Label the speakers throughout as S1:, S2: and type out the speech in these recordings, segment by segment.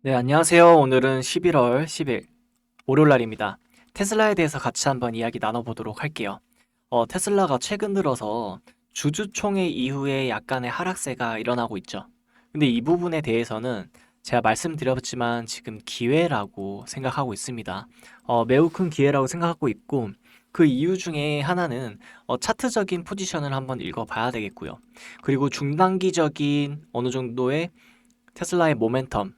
S1: 네, 안녕하세요. 오늘은 11월 10일 월요일날입니다. 테슬라에 대해서 같이 한번 이야기 나눠보도록 할게요. 테슬라가 최근 들어서 주주총회 이후에 약간의 하락세가 일어나고 있죠. 근데 이 부분에 대해서는 제가 말씀드렸지만 지금 기회라고 생각하고 있습니다. 매우 큰 기회라고 생각하고 있고, 그 이유 중에 하나는 차트적인 포지션을 한번 읽어봐야 되겠고요. 그리고 중단기적인 어느 정도의 테슬라의 모멘텀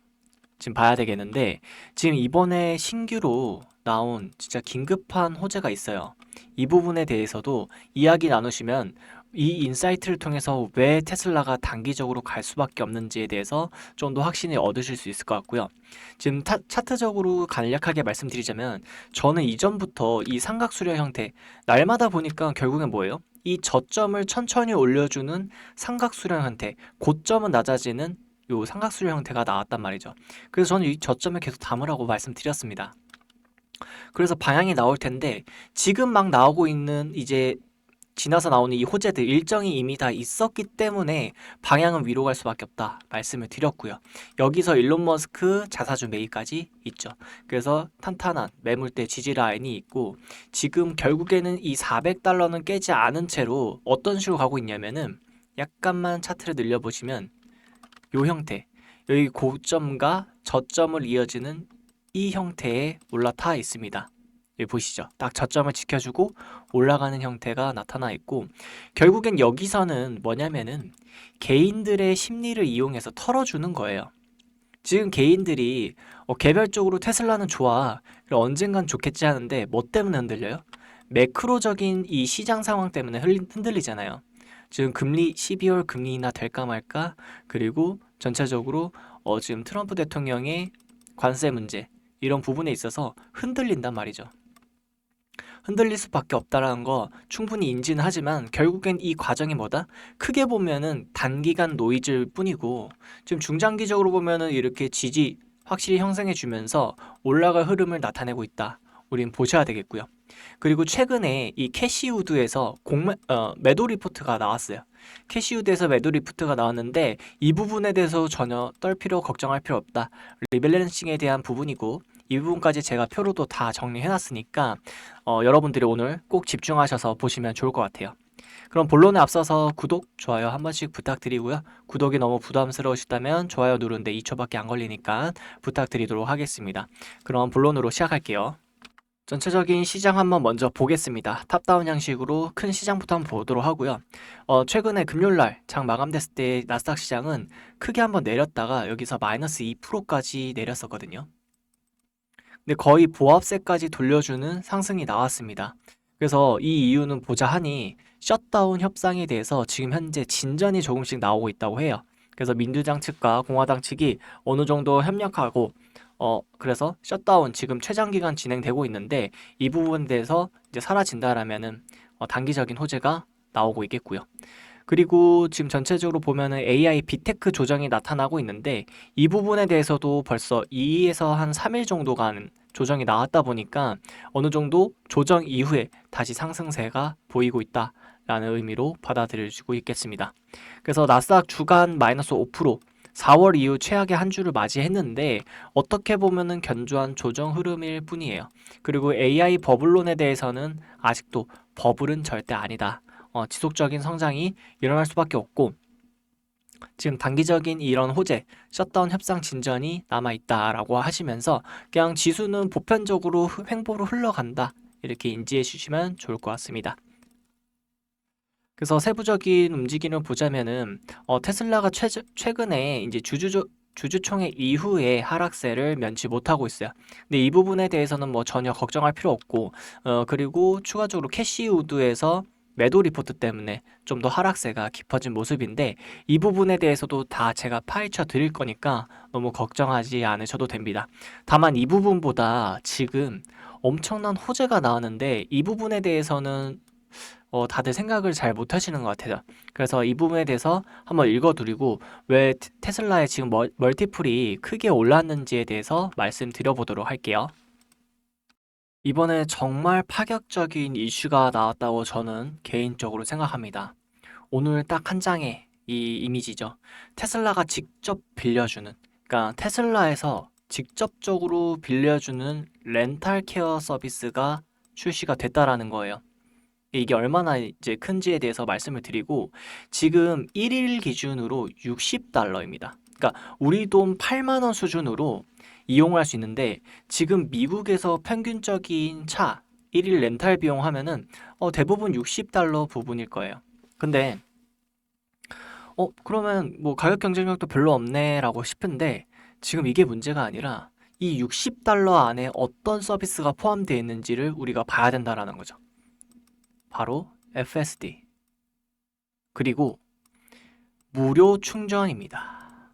S1: 지금 봐야 되겠는데, 지금 이번에 신규로 나온 진짜 긴급한 호재가 있어요. 이 부분에 대해서도 이야기 나누시면 이 인사이트를 통해서 왜 테슬라가 단기적으로 갈 수밖에 없는지에 대해서 좀 더 확신을 얻으실 수 있을 것 같고요. 지금 차트적으로 간략하게 말씀드리자면, 저는 이전부터 이 삼각수렴 형태, 날마다 보니까 결국엔 뭐예요? 이 저점을 천천히 올려주는 삼각수렴 형태, 고점은 낮아지는 요 삼각수렴 형태가 나왔단 말이죠. 그래서 저는 이 저점을 계속 담으라고 말씀드렸습니다. 그래서 방향이 나올 텐데, 지금 막 나오고 있는 이제 지나서 나오는 이 호재들 일정이 이미 다 있었기 때문에 방향은 위로 갈 수밖에 없다 말씀을 드렸고요. 여기서 일론 머스크 자사주 매입까지 있죠. 그래서 탄탄한 매물대 지지 라인이 있고, 지금 결국에는 이 400달러는 깨지 않은 채로 어떤 식으로 가고 있냐면은, 약간만 차트를 늘려보시면 요 형태, 여기 고점과 저점을 이어지는 이 형태에 올라타 있습니다. 여기 보시죠. 딱 저점을 지켜주고 올라가는 형태가 나타나 있고, 결국엔 여기서는 뭐냐면은 개인들의 심리를 이용해서 털어주는 거예요. 지금 개인들이 개별적으로 테슬라는 좋아, 그리고 언젠간 좋겠지 하는데 뭐 때문에 흔들려요? 매크로적인 이 시장 상황 때문에 흔들리잖아요. 지금 금리 12월 금리 인하 될까 말까, 그리고 전체적으로 지금 트럼프 대통령의 관세 문제, 이런 부분에 있어서 흔들린단 말이죠. 흔들릴 수밖에 없다라는 거 충분히 인지는 하지만, 결국엔 이 과정이 뭐다? 크게 보면은 단기간 노이즈일 뿐이고, 지금 중장기적으로 보면은 이렇게 지지 확실히 형성해 주면서 올라갈 흐름을 나타내고 있다. 우린 보셔야 되겠고요. 그리고 최근에 이 캐시우드에서 매도 리포트가 나왔어요. 캐시우드에서 매도 리포트가 나왔는데, 이 부분에 대해서 전혀 떨 필요, 걱정할 필요 없다. 리밸런싱에 대한 부분이고, 이 부분까지 제가 표로도 다 정리해놨으니까 여러분들이 오늘 꼭 집중하셔서 보시면 좋을 것 같아요. 그럼 본론에 앞서서 구독, 좋아요 한 번씩 부탁드리고요. 구독이 너무 부담스러우시다면 좋아요 누르는데 2초밖에 안 걸리니까 부탁드리도록 하겠습니다. 그럼 본론으로 시작할게요. 전체적인 시장 한번 먼저 보겠습니다. 탑다운 형식으로 큰 시장부터 한번 보도록 하고요. 최근에 금요일날 장 마감됐을 때 나스닥 시장은 크게 한번 내렸다가 여기서 마이너스 2%까지 내렸었거든요. 근데 거의 보합세까지 돌려주는 상승이 나왔습니다. 그래서 이 이유는 보자 하니, 셧다운 협상에 대해서 지금 현재 진전이 조금씩 나오고 있다고 해요. 그래서 민주당 측과 공화당 측이 어느 정도 협력하고, 그래서 셧다운 지금 최장 기간 진행되고 있는데, 이 부분에 대해서 이제 사라진다라면은 단기적인 호재가 나오고 있겠고요. 그리고 지금 전체적으로 보면은 AI 빅테크 조정이 나타나고 있는데, 이 부분에 대해서도 벌써 2에서 한 3일 정도간 조정이 나왔다 보니까 어느 정도 조정 이후에 다시 상승세가 보이고 있다라는 의미로 받아들여지고 있겠습니다. 그래서 나스닥 주간 마이너스 5%, 4월 이후 최악의 한 주를 맞이했는데, 어떻게 보면은 견조한 조정 흐름일 뿐이에요. 그리고 AI 버블론에 대해서는 아직도 버블은 절대 아니다. 지속적인 성장이 일어날 수밖에 없고, 지금 단기적인 이런 호재, 셧다운 협상 진전이 남아있다라고 하시면서 그냥 지수는 보편적으로 횡보로 흘러간다, 이렇게 인지해 주시면 좋을 것 같습니다. 그래서 세부적인 움직임을 보자면은 테슬라가 최근에 이제 주주총회 이후에 하락세를 면치 못하고 있어요. 근데 이 부분에 대해서는 뭐 전혀 걱정할 필요 없고, 그리고 추가적으로 캐시우드에서 매도 리포트 때문에 좀 더 하락세가 깊어진 모습인데, 이 부분에 대해서도 다 제가 파헤쳐 드릴 거니까 너무 걱정하지 않으셔도 됩니다. 다만 이 부분보다 지금 엄청난 호재가 나왔는데, 이 부분에 대해서는 다들 생각을 잘 못하시는 것 같아요. 그래서 이 부분에 대해서 한번 읽어드리고, 왜 테슬라의 지금 멀티플이 크게 올랐는지에 대해서 말씀드려보도록 할게요. 이번에 정말 파격적인 이슈가 나왔다고 저는 개인적으로 생각합니다. 오늘 딱 한 장의 이 이미지죠. 테슬라가 직접 빌려주는, 그러니까 테슬라에서 직접적으로 빌려주는 렌탈 케어 서비스가 출시가 됐다라는 거예요. 이게 얼마나 이제 큰지에 대해서 말씀을 드리고, 지금 1일 기준으로 $60입니다. 그러니까 우리 돈 8만 원 수준으로 이용할 수 있는데, 지금 미국에서 평균적인 차 1일 렌탈 비용 하면은 대부분 $60 부분일 거예요. 근데 그러면 뭐 가격 경쟁력도 별로 없네라고 싶은데, 지금 이게 문제가 아니라 이 $60 안에 어떤 서비스가 포함되어 있는지를 우리가 봐야 된다라는 거죠. 바로 FSD, 그리고 무료 충전입니다.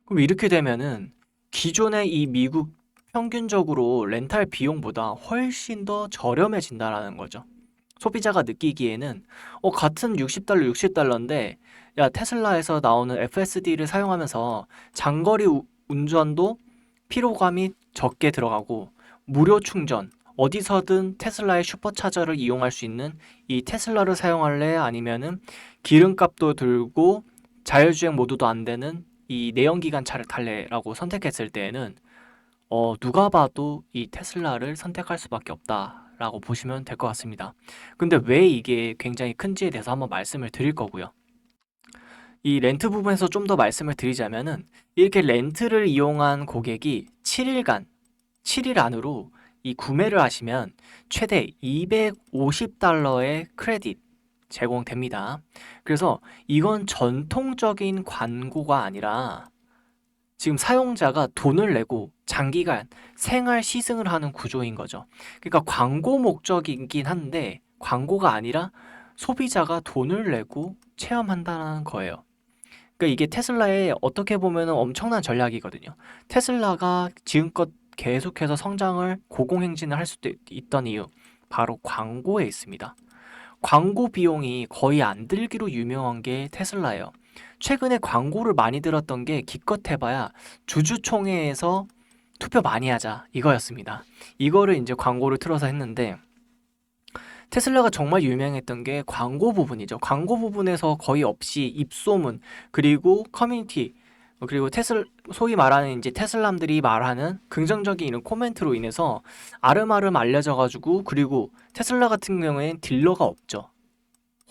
S1: 그럼 이렇게 되면은 기존의 이 미국 평균적으로 렌탈 비용보다 훨씬 더 저렴해진다라는 거죠. 소비자가 느끼기에는 같은 $60인데 야, 테슬라에서 나오는 FSD를 사용하면서 장거리 운전도 피로감이 적게 들어가고, 무료 충전, 어디서든 테슬라의 슈퍼차저를 이용할 수 있는 이 테슬라를 사용할래? 아니면은 기름값도 들고 자율주행 모드도 안 되는 이 내연기관 차를 탈래라고 선택했을 때에는 누가 봐도 이 테슬라를 선택할 수밖에 없다라고 보시면 될 것 같습니다. 근데 왜 이게 굉장히 큰지에 대해서 한번 말씀을 드릴 거고요. 이 렌트 부분에서 좀 더 말씀을 드리자면은, 이렇게 렌트를 이용한 고객이 7일 안으로 이 구매를 하시면 최대 $250의 크레딧 제공됩니다. 그래서 이건 전통적인 광고가 아니라 지금 사용자가 돈을 내고 장기간 생활 시승을 하는 구조인 거죠. 그러니까 광고 목적이긴 한데 광고가 아니라 소비자가 돈을 내고 체험한다는 거예요. 그러니까 이게 테슬라의 어떻게 보면 엄청난 전략이거든요. 테슬라가 지금껏 계속해서 성장을 고공행진을 할 수도 있던 이유, 바로 광고에 있습니다. 광고 비용이 거의 안 들기로 유명한 게 테슬라예요. 최근에 광고를 많이 들었던 게 기껏 해봐야 주주총회에서 투표 많이 하자 이거였습니다. 이거를 이제 광고를 틀어서 했는데, 테슬라가 정말 유명했던 게 광고 부분이죠. 광고 부분에서 거의 없이 입소문, 그리고 커뮤니티, 그리고 소위 말하는 이제 테슬람들이 말하는 긍정적인 이런 코멘트로 인해서 아름아름 알려져가지고, 그리고 테슬라 같은 경우에는 딜러가 없죠.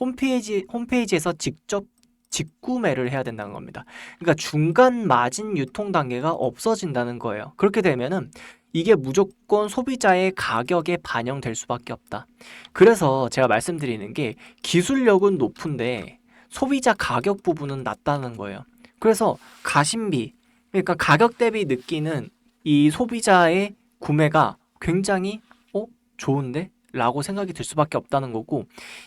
S1: 홈페이지에서 직접 직구매를 해야 된다는 겁니다. 그러니까 중간 마진 유통 단계가 없어진다는 거예요. 그렇게 되면은 이게 무조건 소비자의 가격에 반영될 수밖에 없다. 그래서 제가 말씀드리는 게, 기술력은 높은데 소비자 가격 부분은 낮다는 거예요. 그래서 가심비, 그러니까 가격 대비 느끼는 이 소비자의 구매가 굉장히 좋은데? 라고 생각이 들 수밖에 없다는 거고,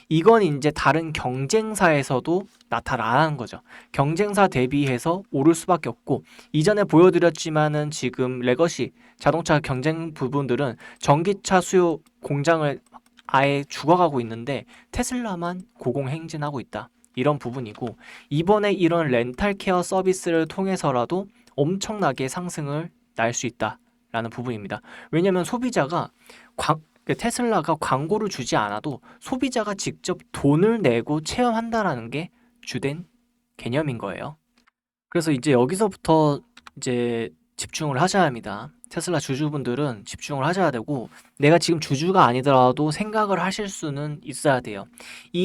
S1: 이건 이제 다른 경쟁사에서도 나타나는 거죠. 경쟁사 대비해서 오를 수밖에 없고, 이전에 보여드렸지만은 지금 레거시 자동차 경쟁 부분들은 전기차 수요 공장을 아예 죽어가고 있는데 테슬라만 고공행진하고 있다. 이런 부분이고, 이번에 이런 렌탈 케어 서비스를 통해서라도 엄청나게 상승을 날 수 있다라는 부분입니다. 왜냐면 소비자가 테슬라가 광고를 주지 않아도 소비자가 직접 돈을 내고 체험한다라는 게 주된 개념인 거예요. 그래서 이제 여기서부터 이제 집중을 하셔야 합니다. 테슬라 주주분들은 집중을 하셔야 되고, 내가 지금 주주가 아니더라도 생각을 하실 수는 있어야 돼요.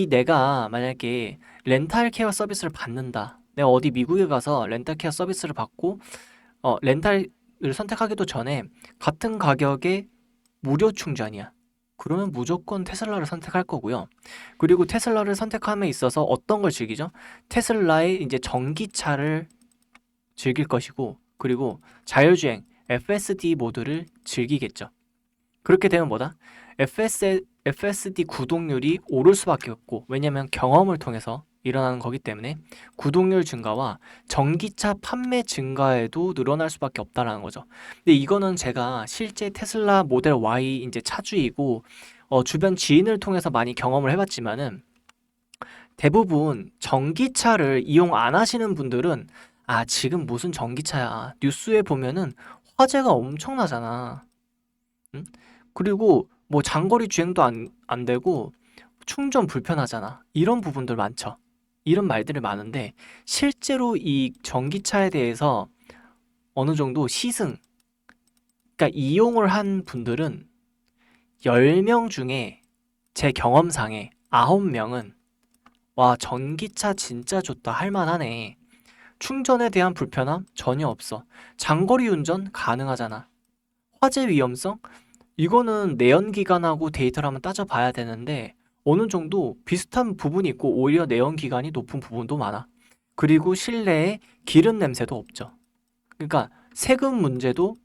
S1: 내가 만약에 렌탈 케어 서비스를 받는다. 내가 어디 미국에 가서 렌탈 케어 서비스를 받고 렌탈을 선택하기도 전에 같은 가격에 무료 충전이야. 그러면 무조건 테슬라를 선택할 거고요. 그리고 테슬라를 선택함에 있어서 어떤 걸 즐기죠? 테슬라의 이제 전기차를 즐길 것이고, 그리고 자율주행 FSD 모드를 즐기겠죠. 그렇게 되면 뭐다? FSD 구독률이 오를 수밖에 없고, 왜냐면 경험을 통해서 일어나는 거기 때문에 구독률 증가와 전기차 판매 증가에도 늘어날 수밖에 없다라는 거죠. 근데 이거는 제가 실제 테슬라 모델 Y 이제 차주이고 주변 지인을 통해서 많이 경험을 해봤지만은, 대부분 전기차를 이용 안 하시는 분들은 지금 무슨 전기차야, 뉴스에 보면은 화재가 엄청나잖아. 응? 그리고 뭐 장거리 주행도 안 되고 충전 불편하잖아. 이런 부분들 많죠. 이런 말들이 많은데, 실제로 이 전기차에 대해서 어느 정도 시승, 그러니까 이용을 한 분들은 10명 중에 제 경험상에 9명은 와, 전기차 진짜 좋다, 할만하네. 충전에 대한 불편함 전혀 없어. 장거리 운전 가능하잖아. 화재 위험성? 이거는 내연기관하고 데이터를 한번 따져봐야 되는데 어느 정도 비슷한 부분이 있고 오히려 내연기관이 높은 부분도 많아. 그리고 실내에 기름 냄새도 없죠. 그러니까 세금 문제도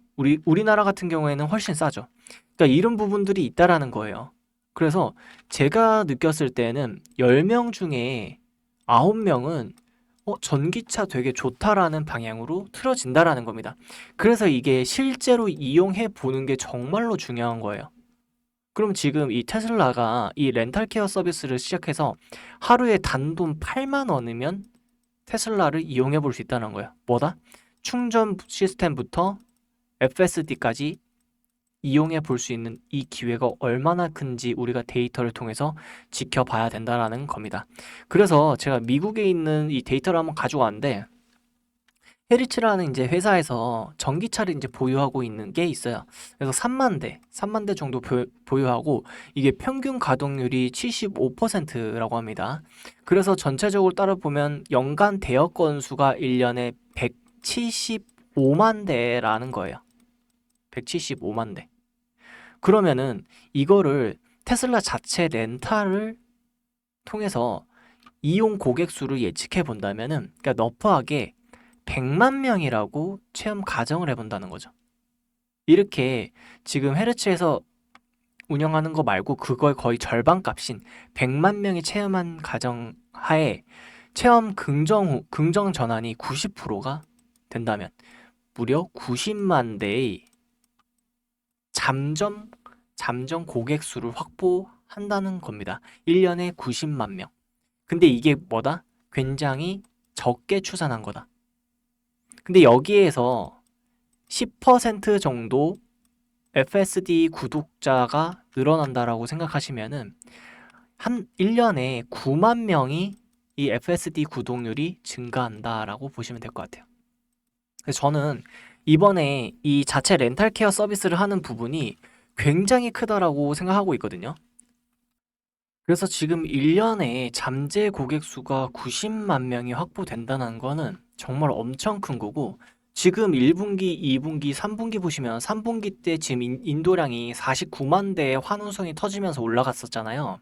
S1: 우리나라 같은 경우에는 훨씬 싸죠. 그러니까 이런 부분들이 있다라는 거예요. 그래서 제가 느꼈을 때는 10명 중에 9명은 전기차 되게 좋다라는 방향으로 틀어진다라는 겁니다. 그래서 이게 실제로 이용해 보는 게 정말로 중요한 거예요. 그럼 지금 이 테슬라가 이 렌탈 케어 서비스를 시작해서 하루에 단돈 8만 원이면 테슬라를 이용해 볼 수 있다는 거예요. 뭐다? 충전 시스템부터 FSD까지 이용해 볼 수 있는 이 기회가 얼마나 큰지 우리가 데이터를 통해서 지켜봐야 된다라는 겁니다. 그래서 제가 미국에 있는 이 데이터를 한번 가져왔는데 헤리츠라는 이제 회사에서 전기차를 이제 보유하고 있는 게 있어요. 그래서 3만 대 정도 보유하고 이게 평균 가동률이 75%라고 합니다. 그래서 전체적으로 따라 보면 연간 대여 건수가 1년에 175만 대라는 거예요. 175만 대. 그러면은 이거를 테슬라 자체 렌탈을 통해서 이용 고객 수를 예측해 본다면은, 그러니까 너프하게 100만 명이라고 체험 가정을 해본다는 거죠. 이렇게 지금 헤르츠에서 운영하는 거 말고 그걸 거의 절반 값인 100만 명이 체험한 가정 하에 체험 긍정 전환이 90%가 된다면 무려 90만 대의 잠정 고객 수를 확보한다는 겁니다. 1년에 90만 명. 근데 이게 뭐다? 굉장히 적게 추산한 거다. 근데 여기에서 10% 정도 FSD 구독자가 늘어난다라고 생각하시면은 한 1년에 9만 명이 이 FSD 구독률이 증가한다라고 보시면 될 것 같아요. 그래서 저는 이번에 이 자체 렌탈 케어 서비스를 하는 부분이 굉장히 크다라고 생각하고 있거든요. 그래서 지금 1년에 잠재 고객 수가 90만 명이 확보된다는 거는 정말 엄청 큰 거고, 지금 1분기, 2분기, 3분기 보시면 3분기 때 지금 인도량이 49만 대의 환호성이 터지면서 올라갔었잖아요.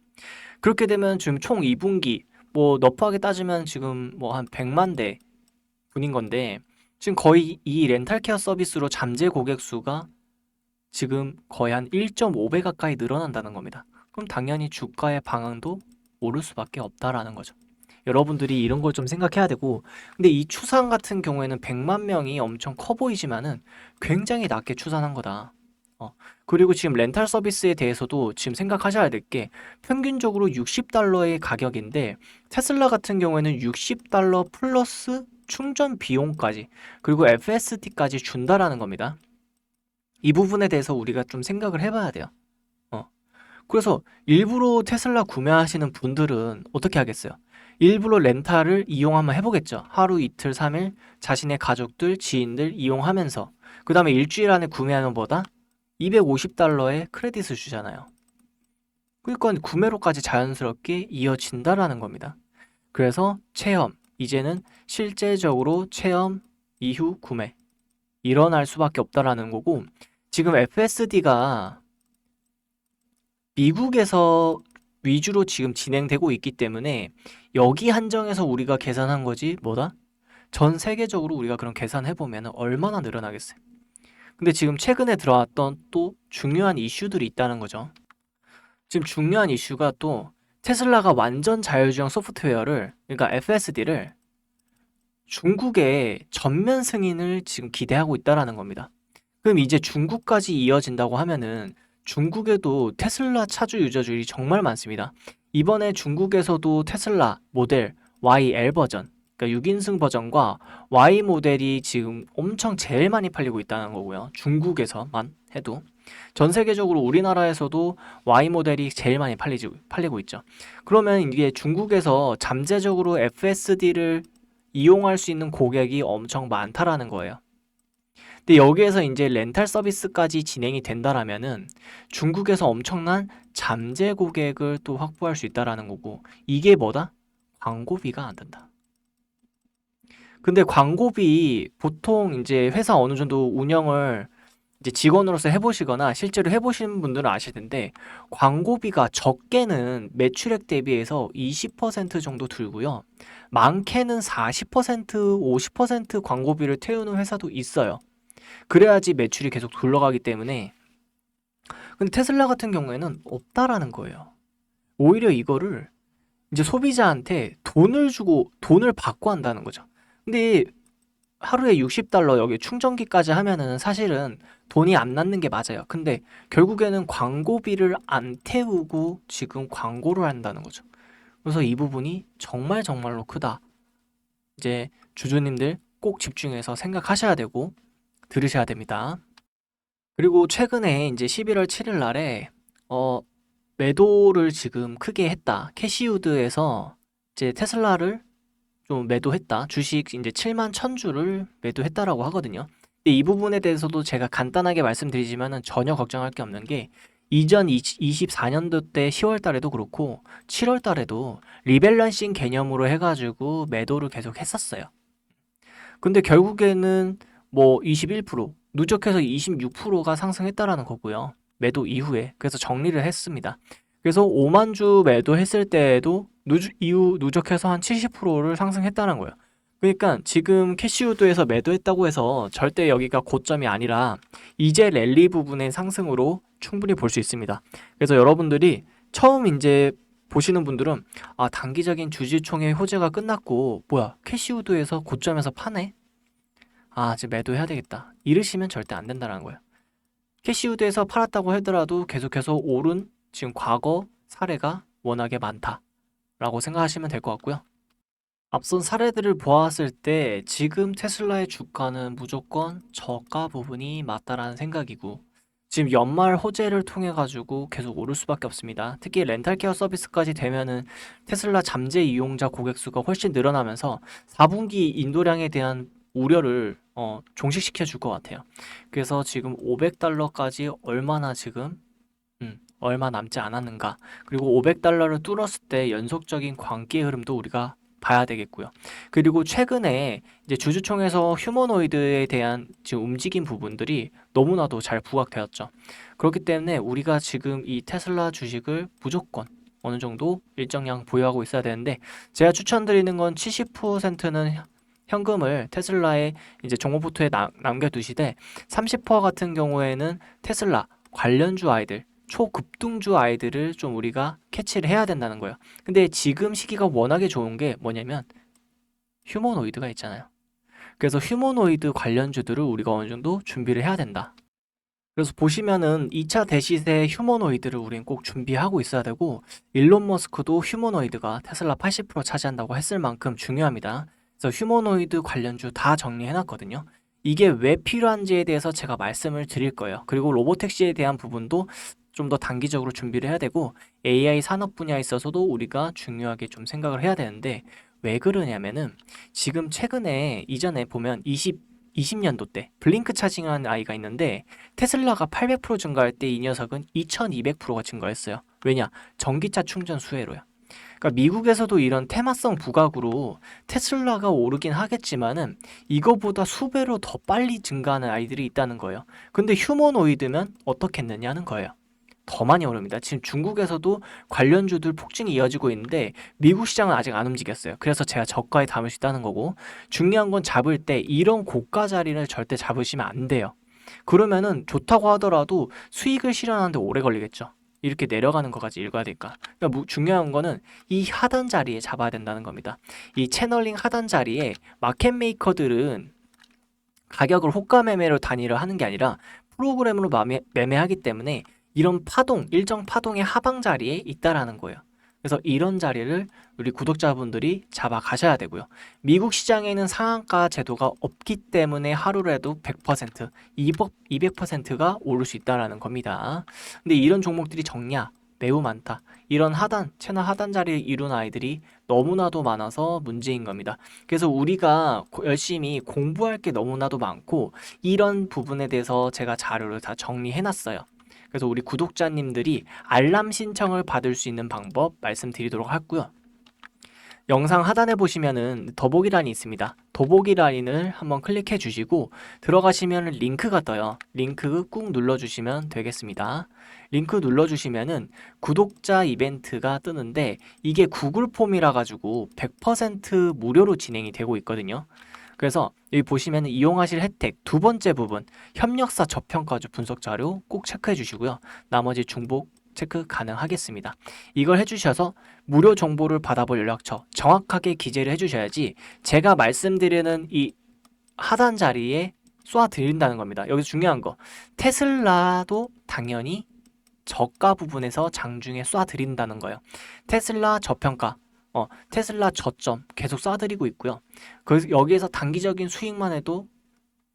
S1: 그렇게 되면 지금 총 2분기, 뭐 너프하게 따지면 지금 뭐 한 100만 대 분인 건데, 지금 거의 이 렌탈 케어 서비스로 잠재 고객 수가 지금 거의 한 1.5배 가까이 늘어난다는 겁니다. 그럼 당연히 주가의 방향도 오를 수밖에 없다라는 거죠. 여러분들이 이런 걸 좀 생각해야 되고, 근데 이 추산 같은 경우에는 100만 명이 엄청 커 보이지만은 굉장히 낮게 추산한 거다. 그리고 지금 렌탈 서비스에 대해서도 지금 생각하셔야 될 게 평균적으로 60달러의 가격인데 테슬라 같은 경우에는 60달러 플러스 충전 비용까지 그리고 FSD까지 준다라는 겁니다. 이 부분에 대해서 우리가 좀 생각을 해봐야 돼요. 그래서 일부러 테슬라 구매하시는 분들은 어떻게 하겠어요? 일부러 렌탈을 이용 한번 해보겠죠. 하루, 이틀, 3일 자신의 가족들, 지인들 이용하면서 그 다음에 일주일 안에 구매하는 보다 250달러의 크레딧을 주잖아요. 그러니까 구매로까지 자연스럽게 이어진다라는 겁니다. 그래서 체험, 이제는 실제적으로 체험 이후 구매 일어날 수밖에 없다라는 거고, 지금 FSD가 미국에서 위주로 지금 진행되고 있기 때문에 여기 한정해서 우리가 계산한 거지 뭐다? 전 세계적으로 우리가 그런 계산해보면 얼마나 늘어나겠어요. 근데 지금 최근에 들어왔던 또 중요한 이슈들이 있다는 거죠. 지금 중요한 이슈가 또 테슬라가 완전 자율주행 소프트웨어를, 그러니까 FSD를 중국에 전면 승인을 지금 기대하고 있다라는 겁니다. 그럼 이제 중국까지 이어진다고 하면은 중국에도 테슬라 차주 유저들이 정말 많습니다. 이번에 중국에서도 테슬라 모델 YL 버전, 그러니까 6인승 버전과 Y 모델이 지금 엄청 제일 많이 팔리고 있다는 거고요. 중국에서만 해도. 전 세계적으로 우리나라에서도 Y 모델이 제일 많이 팔리고 있죠. 그러면 이게 중국에서 잠재적으로 FSD를 이용할 수 있는 고객이 엄청 많다라는 거예요. 근데 여기에서 이제 렌탈 서비스까지 진행이 된다라면은 중국에서 엄청난 잠재 고객을 또 확보할 수 있다라는 거고, 이게 뭐다? 광고비가 안 든다. 근데 광고비 보통 이제 회사 어느 정도 운영을 이제 직원으로서 해보시거나 실제로 해보신 분들은 아실 텐데, 광고비가 적게는 매출액 대비해서 20% 정도 들고요. 많게는 40%, 50% 광고비를 태우는 회사도 있어요. 그래야지 매출이 계속 굴러가기 때문에. 근데 테슬라 같은 경우에는 없다라는 거예요. 오히려 이거를 이제 소비자한테 돈을 주고 돈을 받고 한다는 거죠. 근데 하루에 $60 여기 충전기까지 하면은 사실은 돈이 안 남는 게 맞아요. 근데 결국에는 광고비를 안 태우고 지금 광고를 한다는 거죠. 그래서 이 부분이 정말 정말로 크다. 이제 주주님들 꼭 집중해서 생각하셔야 되고 들으셔야 됩니다. 그리고 최근에 이제 11월 7일 날에 어 매도를 지금 크게 했다. 캐시우드에서 이제 테슬라를 좀 매도했다. 주식 이제 7만 1,000주를 매도했다라고 하거든요. 근데 이 부분에 대해서도 제가 간단하게 말씀드리지만은 전혀 걱정할 게 없는 게, 이전 24년도 때 10월 달에도 그렇고 7월 달에도 리밸런싱 개념으로 해가지고 매도를 계속 했었어요. 근데 결국에는 뭐 21%, 누적해서 26%가 상승했다라는 거고요. 매도 이후에. 그래서 정리를 했습니다. 그래서 5만 주 매도했을 때에도 이후 누적해서 한 70%를 상승했다는 거예요. 그러니까 지금 캐시우드에서 매도했다고 해서 절대 여기가 고점이 아니라 이제 랠리 부분의 상승으로 충분히 볼 수 있습니다. 그래서 여러분들이 처음 이제 보시는 분들은 단기적인 주주총회 호재가 끝났고 뭐야 캐시우드에서 고점에서 파네? 이제 매도해야 되겠다. 이러시면 절대 안 된다는 거예요. 캐시우드에서 팔았다고 하더라도 계속해서 오른 지금 과거 사례가 워낙에 많다라고 생각하시면 될 것 같고요. 앞선 사례들을 보았을 때 지금 테슬라의 주가는 무조건 저가 부분이 맞다라는 생각이고, 지금 연말 호재를 통해 가지고 계속 오를 수밖에 없습니다. 특히 렌탈 케어 서비스까지 되면은 테슬라 잠재 이용자 고객 수가 훨씬 늘어나면서 4분기 인도량에 대한 우려를 종식시켜 줄 것 같아요. 그래서 지금 $500까지 얼마나 지금 얼마 남지 않았는가, 그리고 $500를 뚫었을 때 연속적인 광기의 흐름도 우리가 봐야 되겠고요. 그리고 최근에 이제 주주총회에서 휴머노이드에 대한 지금 움직인 부분들이 너무나도 잘 부각되었죠. 그렇기 때문에 우리가 지금 이 테슬라 주식을 무조건 어느 정도 일정량 보유하고 있어야 되는데, 제가 추천드리는 건 70%는 현금을 테슬라의 이제 종목포트에 남겨두시되 30% 같은 경우에는 테슬라 관련주 아이들, 초급등주 아이들을 좀 우리가 캐치를 해야 된다는 거예요. 근데 지금 시기가 워낙에 좋은 게 뭐냐면 휴머노이드가 있잖아요. 그래서 휴머노이드 관련주들을 우리가 어느 정도 준비를 해야 된다. 그래서 보시면은 2차 대시세 휴머노이드를 우린 꼭 준비하고 있어야 되고, 일론 머스크도 휴머노이드가 테슬라 80% 차지한다고 했을 만큼 중요합니다. 그래서 휴머노이드 관련주 다 정리해놨거든요. 이게 왜 필요한지에 대해서 제가 말씀을 드릴 거예요. 그리고 로보택시에 대한 부분도 좀 더 단기적으로 준비를 해야 되고, AI 산업 분야에 있어서도 우리가 중요하게 좀 생각을 해야 되는데, 왜 그러냐면은 지금 최근에 이전에 보면 20년도 때 블링크 차징하는 아이가 있는데, 테슬라가 800% 증가할 때 이 녀석은 2200%가 증가했어요. 왜냐? 전기차 충전 수혜로요. 그러니까 미국에서도 이런 테마성 부각으로 테슬라가 오르긴 하겠지만은 이거보다 수배로 더 빨리 증가하는 아이들이 있다는 거예요. 근데 휴머노이드면 어떻겠느냐는 거예요. 더 많이 오릅니다. 지금 중국에서도 관련주들 폭증이 이어지고 있는데 미국 시장은 아직 안 움직였어요. 그래서 제가 저가에 담을 수 있다는 거고, 중요한 건 잡을 때 이런 고가 자리를 절대 잡으시면 안 돼요. 그러면은 좋다고 하더라도 수익을 실현하는데 오래 걸리겠죠. 이렇게 내려가는 것까지 읽어야 될까? 그러니까 중요한 거는 이 하단 자리에 잡아야 된다는 겁니다. 이 채널링 하단 자리에 마켓 메이커들은 가격을 호가 매매로 단위를 하는 게 아니라 프로그램으로 매매하기 때문에 이런 파동, 일정 파동의 하방 자리에 있다라는 거예요. 그래서 이런 자리를 우리 구독자분들이 잡아 가셔야 되고요. 미국 시장에는 상한가 제도가 없기 때문에 하루라도 100%, 200%가 오를 수 있다라는 겁니다. 근데 이런 종목들이 적냐? 매우 많다. 이런 채널 하단 자리를 이룬 아이들이 너무나도 많아서 문제인 겁니다. 그래서 우리가 열심히 공부할 게 너무나도 많고 이런 부분에 대해서 제가 자료를 다 정리해 놨어요. 그래서 우리 구독자님들이 알람 신청을 받을 수 있는 방법 말씀드리도록 하고요. 영상 하단에 보시면은 더보기란이 있습니다. 더보기 라인을 한번 클릭해 주시고 들어가시면 링크가 떠요. 링크 꾹 눌러주시면 되겠습니다. 링크 눌러주시면은 구독자 이벤트가 뜨는데 이게 구글 폼이라 가지고 100% 무료로 진행이 되고 있거든요. 그래서 여기 보시면 이용하실 혜택 두 번째 부분 협력사 저평가주 분석 자료 꼭 체크해 주시고요. 나머지 중복 체크 가능하겠습니다. 이걸 해주셔서 무료 정보를 받아볼 연락처 정확하게 기재를 해주셔야지 제가 말씀드리는 이 하단 자리에 쏘아드린다는 겁니다. 여기서 중요한 거 테슬라도 당연히 저가 부분에서 장중에 쏘아드린다는 거예요. 테슬라 저평가 테슬라 저점 계속 쏴드리고 있고요. 그래서 여기에서 단기적인 수익만 해도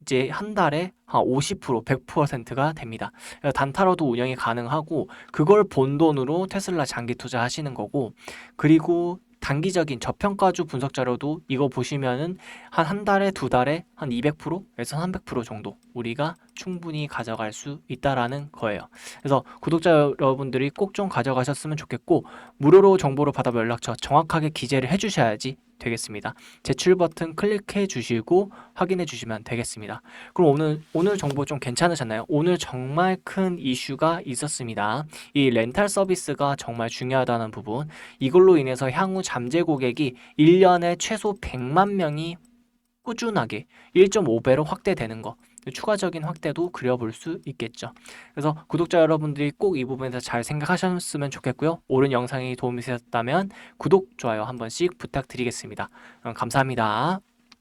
S1: 이제 한 달에 한 50%, 100%가 됩니다. 단타로도 운영이 가능하고 그걸 본 돈으로 테슬라 장기 투자하시는 거고 그리고 단기적인 저평가주 분석 자료도 이거 보시면은 한 달에 두 달에 한 200%에서 300% 정도 우리가 충분히 가져갈 수 있다라는 거예요. 그래서 구독자 여러분들이 꼭 좀 가져가셨으면 좋겠고 무료로 정보를 받아 연락처 정확하게 기재를 해주셔야지 되겠습니다. 제출 버튼 클릭해 주시고 확인해 주시면 되겠습니다. 그럼 오늘 정보 좀 괜찮으셨나요? 오늘 정말 큰 이슈가 있었습니다. 이 렌탈 서비스가 정말 중요하다는 부분 이걸로 인해서 향후 잠재 고객이 1년에 최소 100만 명이 꾸준하게 1.5배로 확대되는 거 추가적인 확대도 그려볼 수 있겠죠. 그래서 구독자 여러분들이 꼭 이 부분에서 잘 생각하셨으면 좋겠고요. 옳은 영상이 도움이 되셨다면 구독, 좋아요 한 번씩 부탁드리겠습니다. 감사합니다.